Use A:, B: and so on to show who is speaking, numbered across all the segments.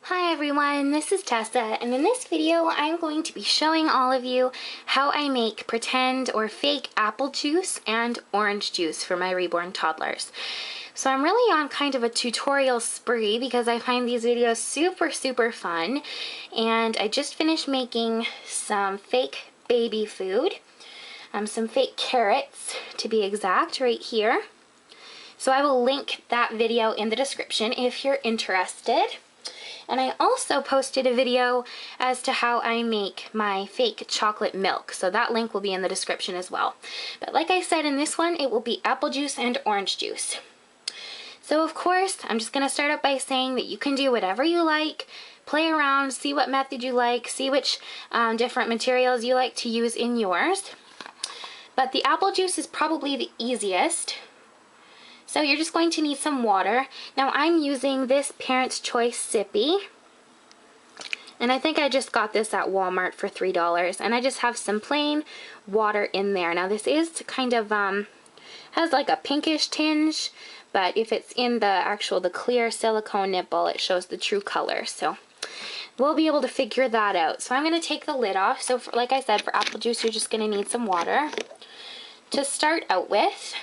A: Hi everyone, this is Tessa, and in this video I'm going to be showing all of you how I make pretend or fake apple juice and orange juice for my reborn toddlers. So I'm really on kind of a tutorial spree because I find these videos super fun, and I just finished making some fake baby food, some fake carrots to be exact, right here. So I will link that video in the description if you're interested. And I also posted a video as to how I make my fake chocolate milk, so that link will be in the description as well. But like I said, in this one, it will be apple juice and orange juice. So of course, I'm just going to start out by saying that you can do whatever you like, play around, see what method you like, see which different materials you like to use in yours. But the apple juice is probably the easiest. So you're just going to need some water. Now I'm using this Parents' Choice sippy, and I think I just got this at Walmart for $3, and I just have some plain water in there. Now this is kind of has like a pinkish tinge, but if it's in the clear silicone nipple, it shows the true color, so we'll be able to figure that out. So I'm going to take the lid off. So like I said, for apple juice you're just going to need some water to start out with,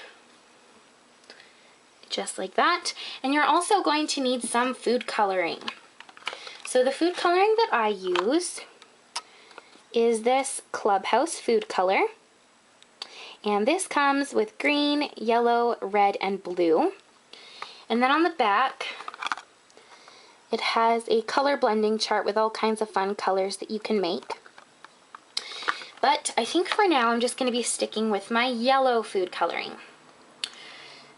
A: just like that. And you're also going to need some food coloring. So the food coloring that I use is this Clubhouse food color, and this comes with green, yellow, red, and blue. And then on the back it has a color blending chart with all kinds of fun colors that you can make. But I think for now I'm just going to be sticking with my yellow food coloring.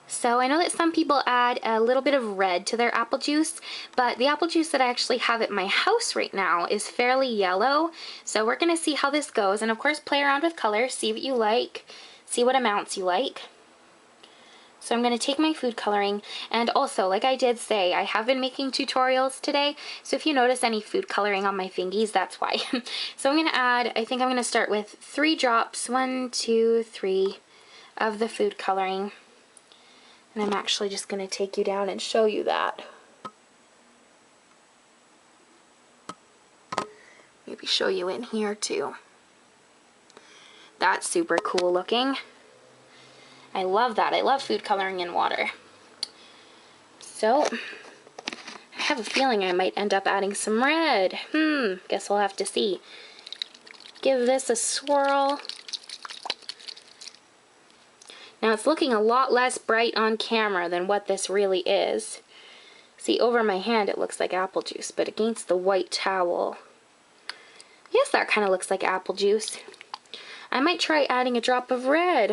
A: So I know that some people add a little bit of red to their apple juice, but the apple juice that I actually have at my house right now is fairly yellow. So we're going to see how this goes, and of course play around with colors, see what you like, see what amounts you like. So I'm going to take my food coloring, and also, like I did say, I have been making tutorials today, so if you notice any food coloring on my fingies, that's why. So I'm going to add, I think I'm going to start with 3 drops, 1, 2, 3, of the food coloring. And I'm actually just going to take you down and show you that. Maybe show you in here too. That's super cool looking. I love that. I love food coloring in water. So, I have a feeling I might end up adding some red. Guess we'll have to see. Give this a swirl. Now it's looking a lot less bright on camera than what this really is. See, over my hand it looks like apple juice, but against the white towel, yes, that kind of looks like apple juice. I might try adding a drop of red.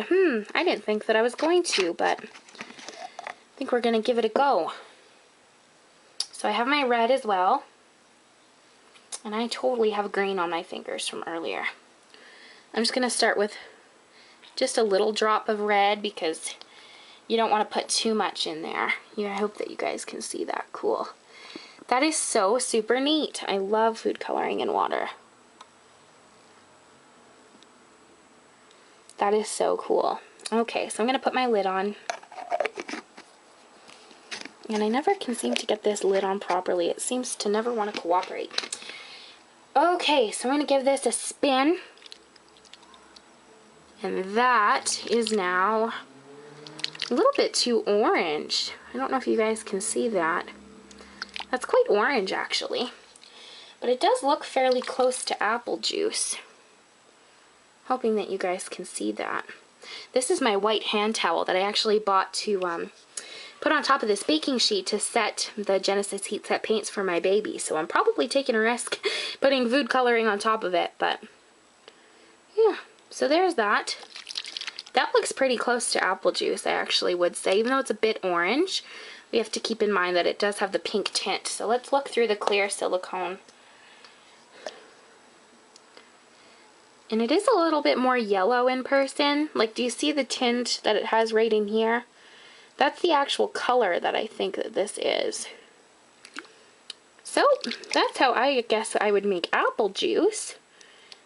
A: I didn't think that I was going to, but I think we're going to give it a go. So I have my red as well, and I totally have green on my fingers from earlier. I'm just going to start with just a little drop of red because you don't want to put too much in there. I hope that you guys can see that. Cool. That is so super neat. I love food coloring in water. That is so cool. Okay, so I'm going to put my lid on. And I never can seem to get this lid on properly. It seems to never want to cooperate. Okay, so I'm going to give this a spin. And that is now a little bit too orange. I don't know if you guys can see that. That's quite orange actually. But it does look fairly close to apple juice. Hoping that you guys can see that. This is my white hand towel that I actually bought to put on top of this baking sheet to set the Genesis Heat Set paints for my baby. So I'm probably taking a risk putting food coloring on top of it, but yeah. So there's that. That looks pretty close to apple juice, I actually would say. Even though it's a bit orange, we have to keep in mind that it does have the pink tint. So let's look through the clear silicone. And it is a little bit more yellow in person. Like, do you see the tint that it has right in here? That's the actual color that I think that this is. So, that's how I guess I would make apple juice.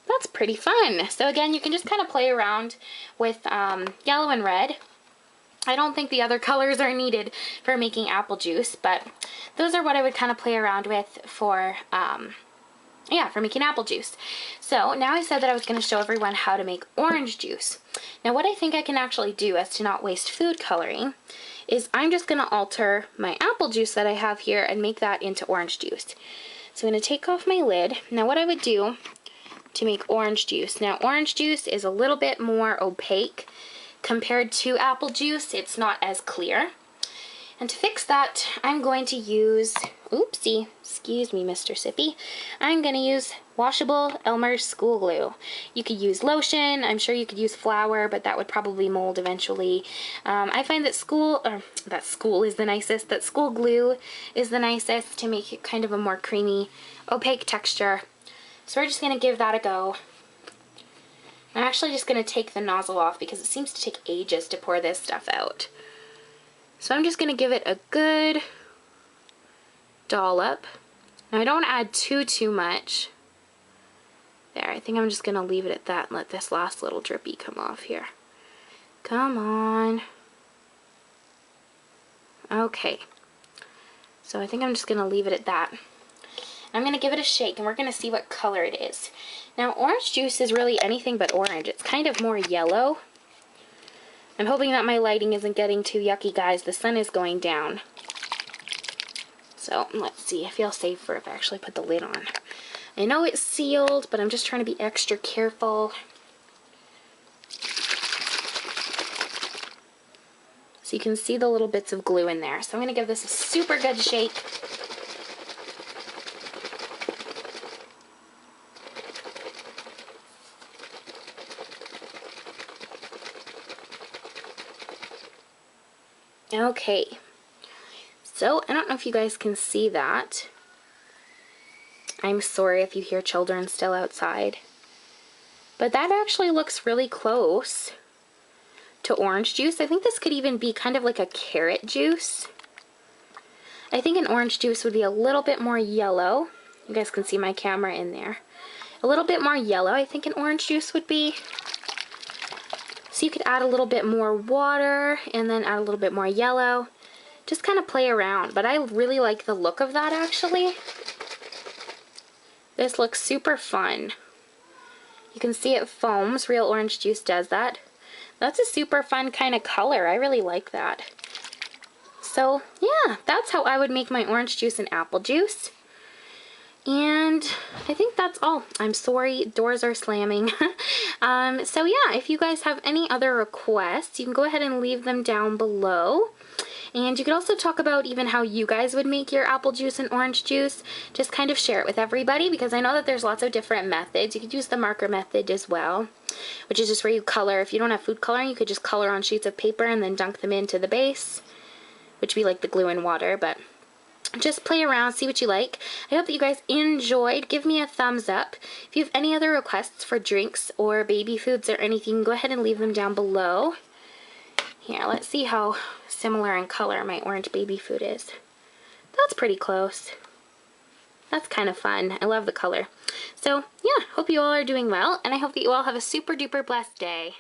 A: That's pretty fun. So again, you can just kind of play around with yellow and red. I don't think the other colors are needed for making apple juice, but those are what I would kind of play around with for, yeah, for making apple juice. So now I said that I was going to show everyone how to make orange juice. Now what I think I can actually do as to not waste food coloring is I'm just going to alter my apple juice that I have here and make that into orange juice. So I'm going to take off my lid. Now what I would do to make orange juice. Now orange juice is a little bit more opaque compared to apple juice. It's not as clear. And to fix that, I'm going to use, oopsie, excuse me, Mr. Sippy. I'm going to use washable Elmer's school glue. You could use lotion. I'm sure you could use flour, but that would probably mold eventually. I find that school glue is the nicest to make it kind of a more creamy, opaque texture. So we're just going to give that a go. I'm actually just going to take the nozzle off because it seems to take ages to pour this stuff out. So I'm just going to give it a good dollop. Now I don't add too much. There, I think I'm just going to leave it at that and let this last little drippy come off here. Come on. Okay. So I think I'm just going to leave it at that. I'm going to give it a shake and we're going to see what color it is. Now orange juice is really anything but orange. It's kind of more yellow. I'm hoping that my lighting isn't getting too yucky, guys. The sun is going down. So let's see. I feel safer if I actually put the lid on. I know it's sealed, but I'm just trying to be extra careful. So you can see the little bits of glue in there. So I'm going to give this a super good shake. Okay, so I don't know if you guys can see that. I'm sorry if you hear children still outside. But that actually looks really close to orange juice. I think this could even be kind of like a carrot juice. I think an orange juice would be a little bit more yellow. You guys can see my camera in there. A little bit more yellow, I think an orange juice would be. So you could add a little bit more water and then add a little bit more yellow. Just kind of play around. But I really like the look of that actually. This looks super fun. You can see it foams. Real orange juice does that. That's a super fun kind of color. I really like that. So yeah, that's how I would make my orange juice and apple juice. And I think that's all. I'm sorry, doors are slamming. So yeah, if you guys have any other requests, you can go ahead and leave them down below. And you could also talk about even how you guys would make your apple juice and orange juice. Just kind of share it with everybody because I know that there's lots of different methods. You could use the marker method as well, which is just where you color. If you don't have food coloring, you could just color on sheets of paper and then dunk them into the base, which would be like the glue and water, but just play around, see what you like. I hope that you guys enjoyed. Give me a thumbs up. If you have any other requests for drinks or baby foods or anything, go ahead and leave them down below. Here, let's see how similar in color my orange baby food is. That's pretty close. That's kind of fun. I love the color. So, yeah, hope you all are doing well, and I hope that you all have a super duper blessed day.